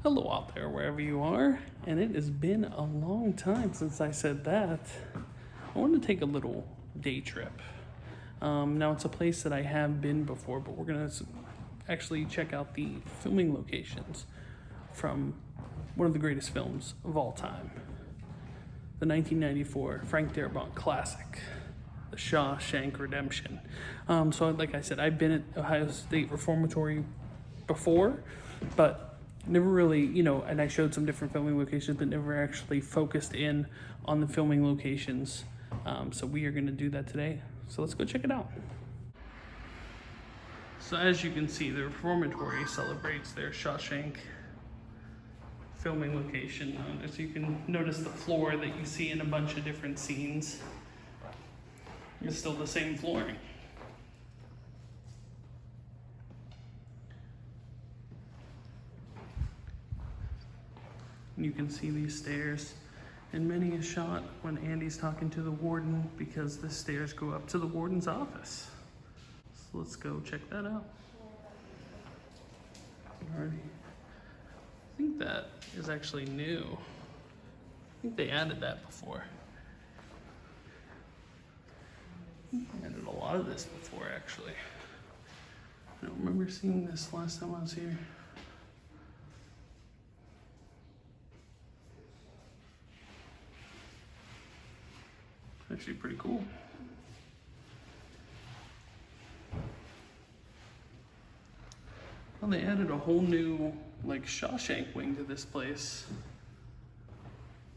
Hello out there, wherever you are, and it has been a long time since I said that. I wanted to take a little day trip. Now it's a place that I have been before, but we're gonna actually check out the filming locations from one of the greatest films of all time, the 1994 Frank Darabont classic, The Shawshank Redemption. So like I said, I've been at Ohio State Reformatory before, but never really, and I showed some different filming locations, but never actually focused in on the filming locations. So we are going to do that today. So let's go check it out. So as you can see, the Reformatory celebrates their Shawshank filming location. As you can notice, the floor that you see in a bunch of different scenes is still the same flooring. You can see these stairs in many a shot when Andy's talking to the warden, because the stairs go up to the warden's office. So let's go check that out. Alrighty. I think that is actually new. I think they added that before. They added a lot of this before, actually. I don't remember seeing this last time I was here. Actually pretty cool. Well, they added a whole new Shawshank wing to this place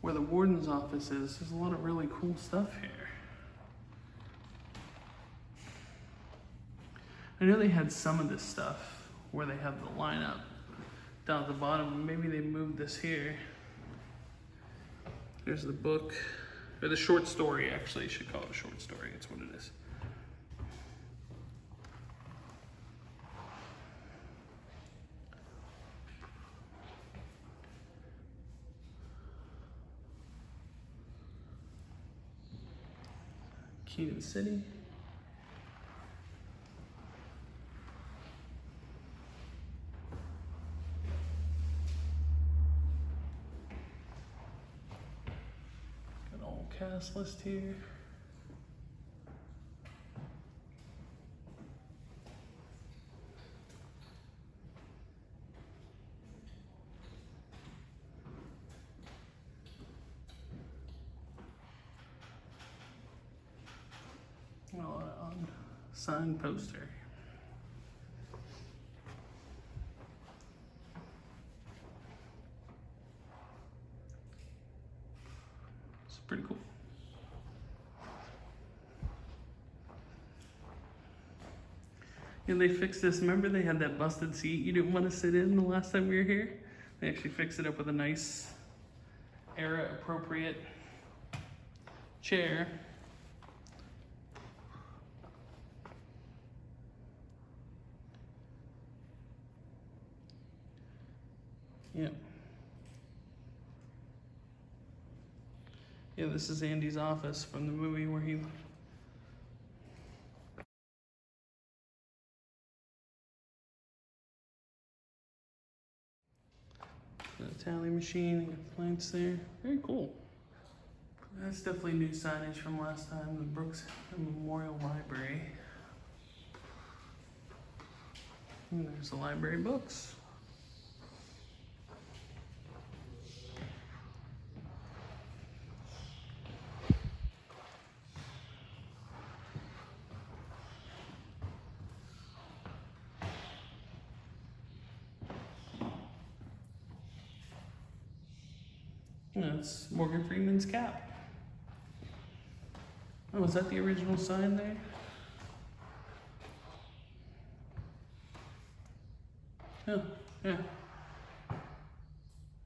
where the Warden's Office is. There's a lot of really cool stuff here. I know they had some of this stuff where they have the lineup down at the bottom. Maybe they moved this here. There's the book. Or the short story, actually. You should call it a short story. It's what it is. Keaton City. Cast list here. On signed poster. It's pretty cool. And they fixed this. Remember they had that busted seat you didn't want to sit in the last time we were here? They actually fixed it up with a nice era appropriate chair. Yep. Yeah, this is Andy's office from the movie where he the tally machine, you got the lights there. Very cool. That's definitely new signage from last time, the Brooks Memorial Library. And there's the library books. That's Morgan Freeman's cap. Oh, is that the original sign there? Yeah, yeah.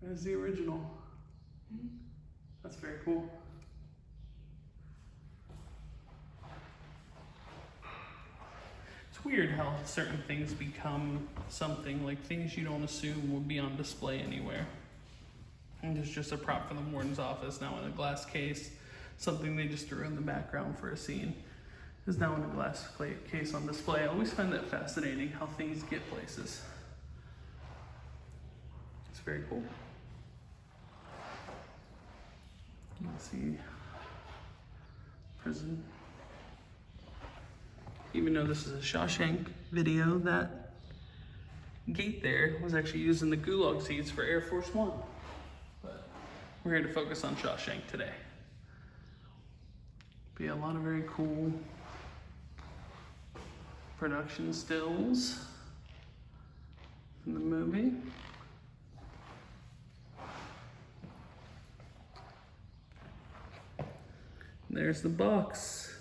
There's the original. That's very cool. It's weird how certain things become something, like things you don't assume will be on display anywhere. And it's just a prop for the warden's office, now in a glass case. Something they just threw in the background for a scene is now in a glass case on display. I always find that fascinating, how things get places. It's very cool. Let's see. Prison. Even though this is a Shawshank video, that gate there was actually used in the gulag seats for Air Force One. But we're here to focus on Shawshank today. Be a lot of very cool production stills in the movie. There's the box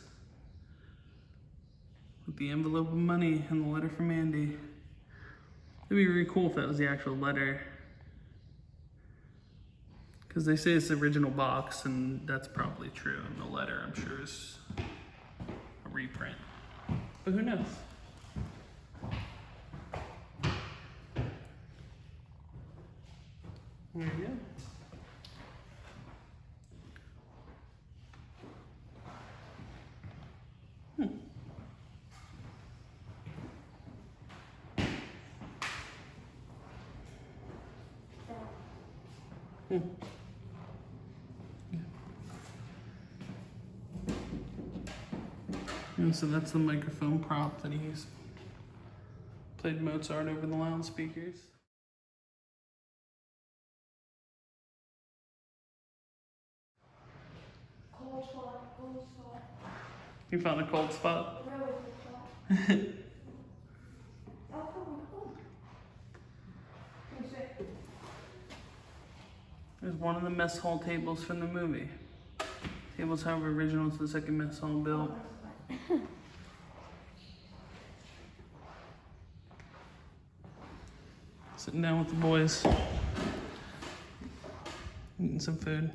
with the envelope of money and the letter from Andy. It'd be really cool if that was the actual letter, because they say it's the original box, and that's probably true. And the letter, I'm sure, is a reprint, but who knows? There you go. And so that's the microphone prop that he's played Mozart over the loudspeakers. Cold spot, cold spot. You found a cold spot? Really cold spot. Oh, cool. There's one of the mess hall tables from the movie. Tables, however, original to the second mess hall built. Sitting down with the boys, eating some food.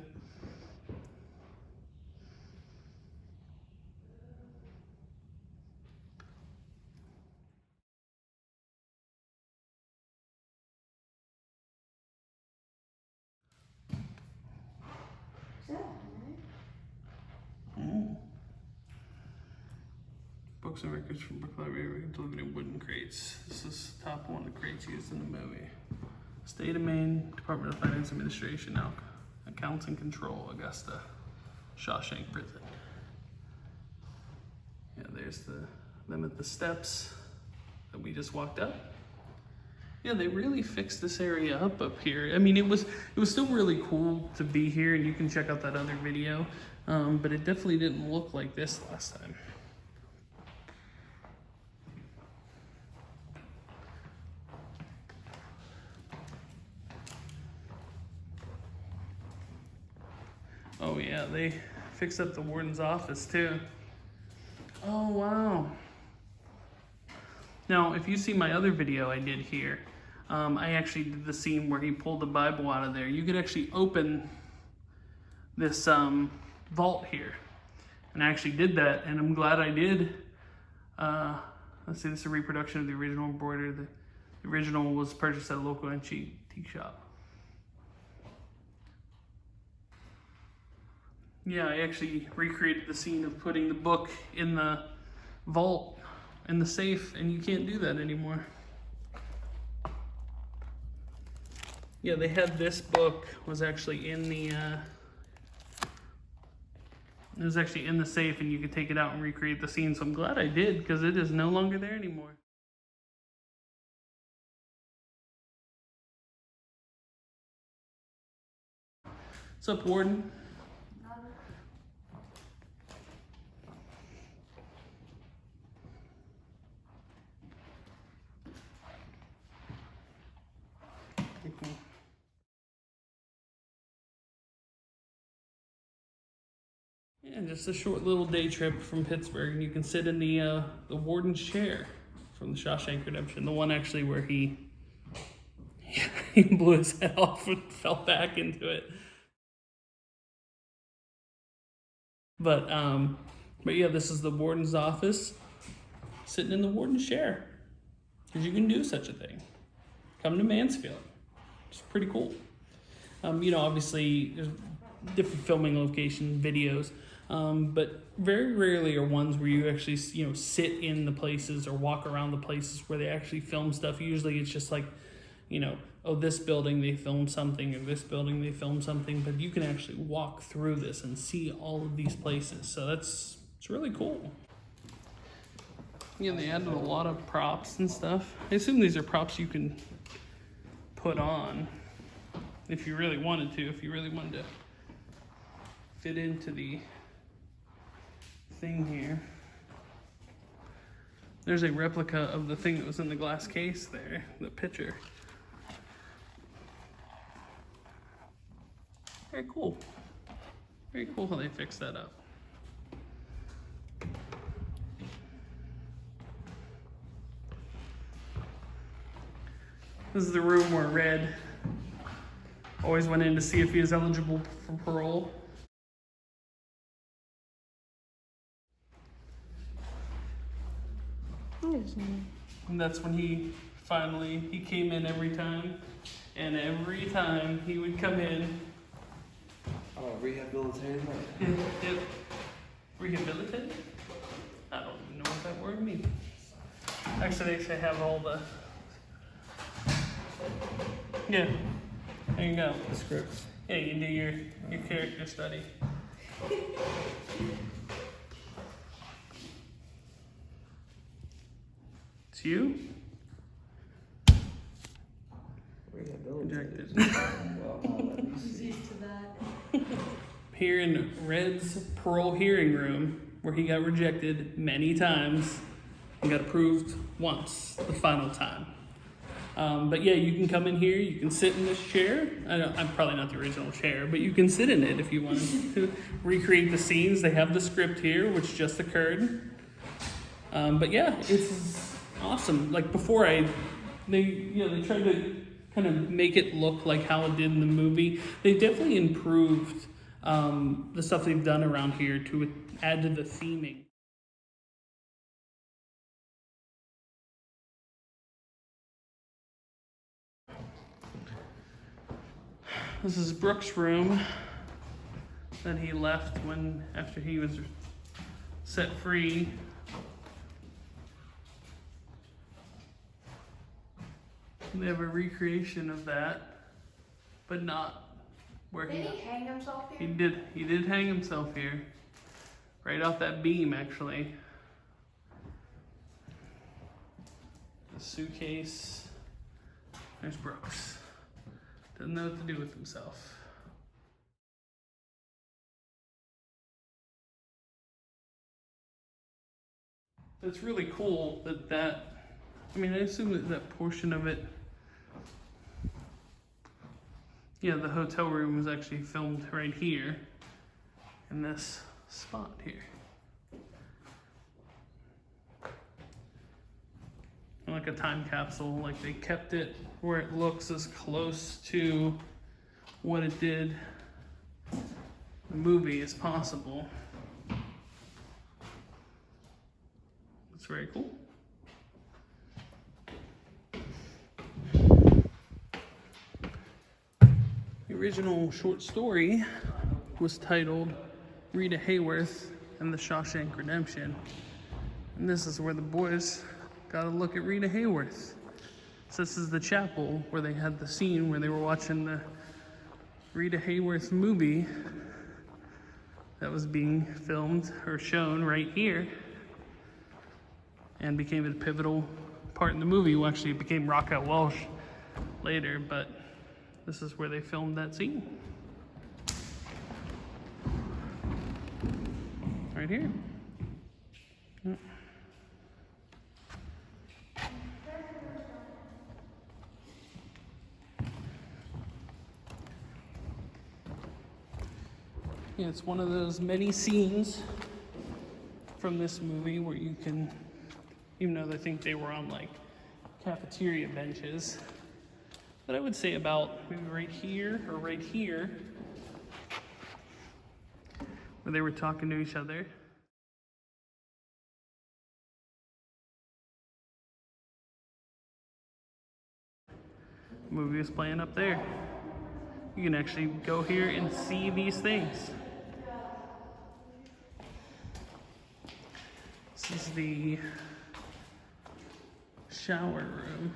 Books and records from Book Library delivered in wooden crates. This is the top one of the crates used in the movie. State of Maine, Department of Finance Administration, Accounts and Control, Augusta, Shawshank Prison. Yeah, there's them at the steps that we just walked up. Yeah, they really fixed this area up here. I mean, it was still really cool to be here, and you can check out that other video, but it definitely didn't look like this last time. Oh yeah, they fixed up the Warden's Office too. Oh wow. Now, if you see my other video I did here, I actually did the scene where he pulled the Bible out of there. You could actually open this vault here. And I actually did that, and I'm glad I did. Let's see, this is a reproduction of the original embroidery. The original was purchased at a local antique shop. Yeah, I actually recreated the scene of putting the book in the vault, in the safe, and you can't do that anymore. Yeah, they had this book was actually in the, it was actually in the safe, and you could take it out and recreate the scene, so I'm glad I did, because it is no longer there anymore. What's up, Warden? Yeah, just a short little day trip from Pittsburgh, and you can sit in the Warden's chair from the Shawshank Redemption, the one actually where he blew his head off and fell back into it. But yeah, this is the Warden's Office, sitting in the Warden's chair, because you can do such a thing. Come to Mansfield. It's pretty cool. You know, obviously there's different filming location videos, but very rarely are ones where you actually, you know, sit in the places or walk around the places where they actually film stuff. Usually it's just like, you know, oh, this building they filmed something, or this building they filmed something, but you can actually walk through this and see all of these places. So it's really cool. Yeah, they added a lot of props and stuff. I assume these are props you can put on if you really wanted to, fit into the thing here. There's a replica of the thing that was in the glass case there, the picture. Very cool. Very cool how they fixed that up. This is the room where Red always went in to see if he was eligible for parole. And that's when he came in every time. And every time he would come in. Oh, rehabilitated? Yep. Rehabilitated? I don't even know what that word means. Actually, they have all the... Yeah, there you go. The scripts. Yeah, you do your character study. It's you? Rehabilitated. Rejected. Well, let me see. Used to that. Here in Red's parole hearing room, where he got rejected many times and got approved once, the final time. But yeah, you can come in here, you can sit in this chair. I'm probably not the original chair, but you can sit in it if you wanted to recreate the scenes. They have the script here, which just occurred. But yeah, it's awesome. Like before they tried to kind of make it look like how it did in the movie. They definitely improved the stuff they've done around here to add to the theming. This is Brooks' room that he left after he was set free. They have a recreation of that, but not where Did he hang himself here? He did hang himself here, right off that beam actually. The suitcase. There's Brooks. Doesn't know what to do with himself. It's really cool I assume that portion of it, yeah, the hotel room was actually filmed right here in this spot here. Like a time capsule, like they kept it where it looks as close to what it did the movie as possible. It's very cool. The original short story was titled Rita Hayworth and the Shawshank Redemption. And this is where the boys got a look at Rita Hayworth. So this is the chapel where they had the scene where they were watching the Rita Hayworth movie that was being filmed or shown right here and became a pivotal part in the movie. Well, actually, it became Raquel Welch later, but this is where they filmed that scene. Right here. Yep. Yeah, it's one of those many scenes from this movie where you can, even though they think they were on like cafeteria benches, but I would say about maybe right here or right here where they were talking to each other. The movie was playing up there. You can actually go here and see these things. This is the shower room.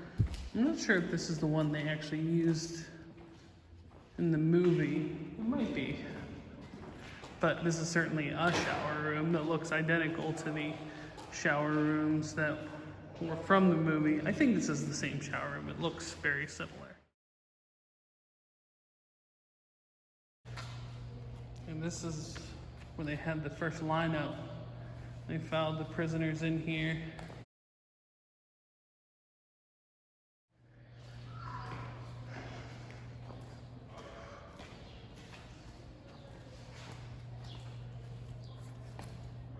I'm not sure if this is the one they actually used in the movie. It might be. But this is certainly a shower room that looks identical to the shower rooms that were from the movie. I think this is the same shower room. It looks very similar. And this is where they had the first lineup. They filed the prisoners in here.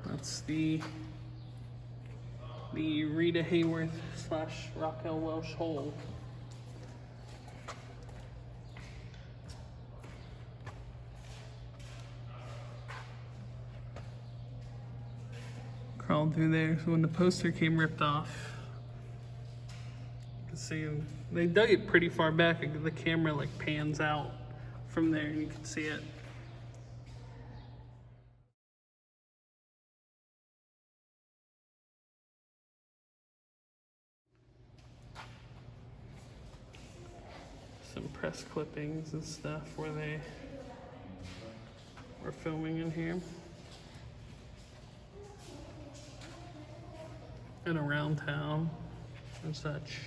That's the Rita Hayworth / Raquel Welch hole. Crawled through there. So when the poster came ripped off, you can see they dug it pretty far back. The camera like pans out from there and you can see it. Some press clippings and stuff where they were filming in here. And around town and such.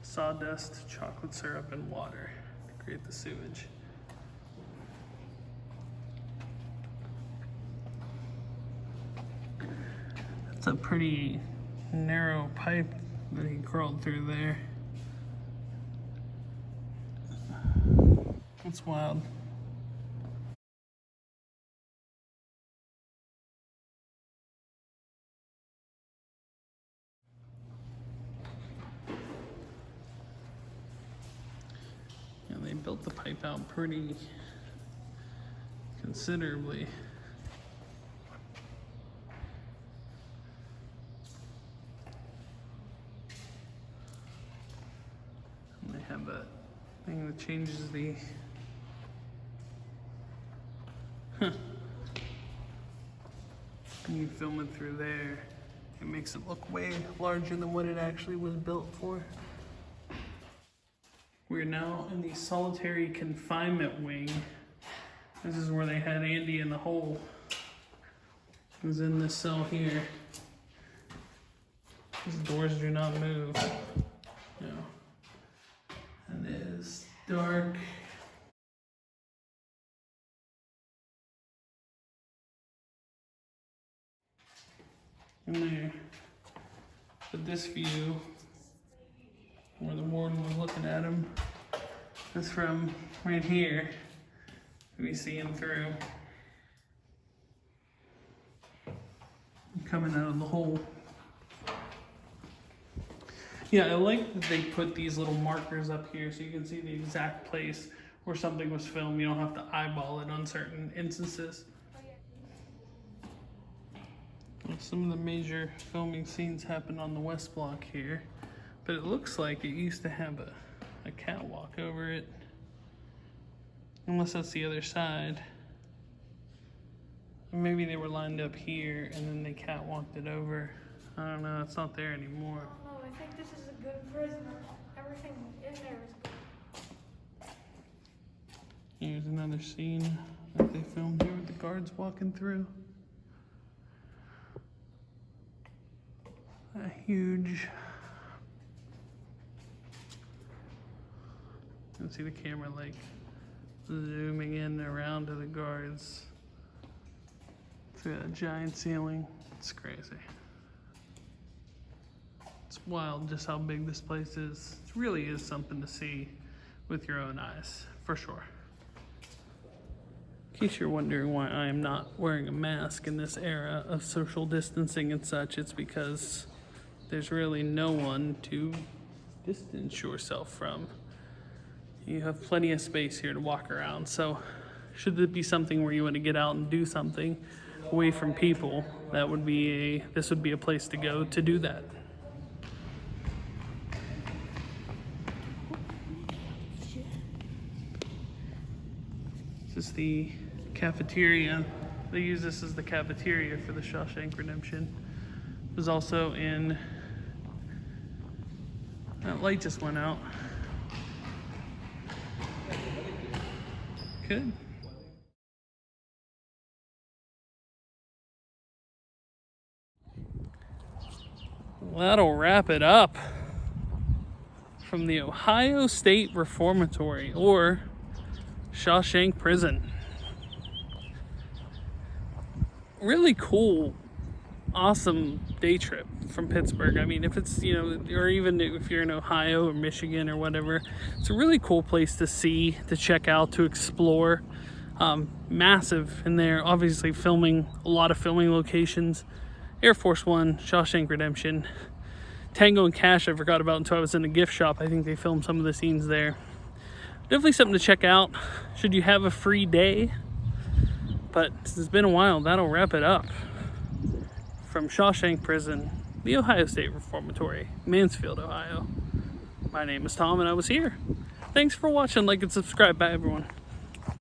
Sawdust, chocolate syrup, and water to create the sewage. That's a pretty narrow pipe that he crawled through there. That's wild. And they built the pipe out pretty considerably. And they have that thing that changes the when you film it through there, it makes it look way larger than what it actually was built for. We're now in the solitary confinement wing. This is where they had Andy in the hole. He was in this cell here. These doors do not move. No. And it is dark. In there. But this view, where the warden was looking at him, is from right here. We see him through. Coming out of the hole. Yeah, I like that they put these little markers up here so you can see the exact place where something was filmed. You don't have to eyeball it on certain instances. Some of the major filming scenes happen on the west block here, but it looks like it used to have a catwalk over it. Unless that's the other side. Maybe they were lined up here and then they catwalked it over. I don't know, it's not there anymore. I don't know, I think this is a good prison. Everything in there is good. Here's another scene that they filmed here with the guards walking through. A huge. You can see the camera like zooming in around to the guards through that giant ceiling. It's crazy. It's wild just how big this place is. It really is something to see with your own eyes, for sure. In case you're wondering why I am not wearing a mask in this era of social distancing and such, it's because there's really no one to distance yourself from. You have plenty of space here to walk around, so should it be something where you want to get out and do something, away from people, this would be a place to go to do that. This is the cafeteria. They use this as the cafeteria for the Shawshank Redemption. It was also in... That light just went out. Good. Well, that'll wrap it up from the Ohio State Reformatory, or Shawshank Prison. Really cool, awesome day trip from Pittsburgh. I mean, if it's, or even if you're in Ohio or Michigan or whatever, it's a really cool place to see, to check out, to explore. Massive in there, obviously a lot of filming locations. Air Force One, Shawshank Redemption, Tango and Cash I forgot about until I was in a gift shop. I think they filmed some of the scenes there. Definitely something to check out should you have a free day. But since it's been a while, that'll wrap it up. From Shawshank Prison, the Ohio State Reformatory, Mansfield, Ohio. My name is Tom and I was here. Thanks for watching. Like and subscribe. Bye, everyone.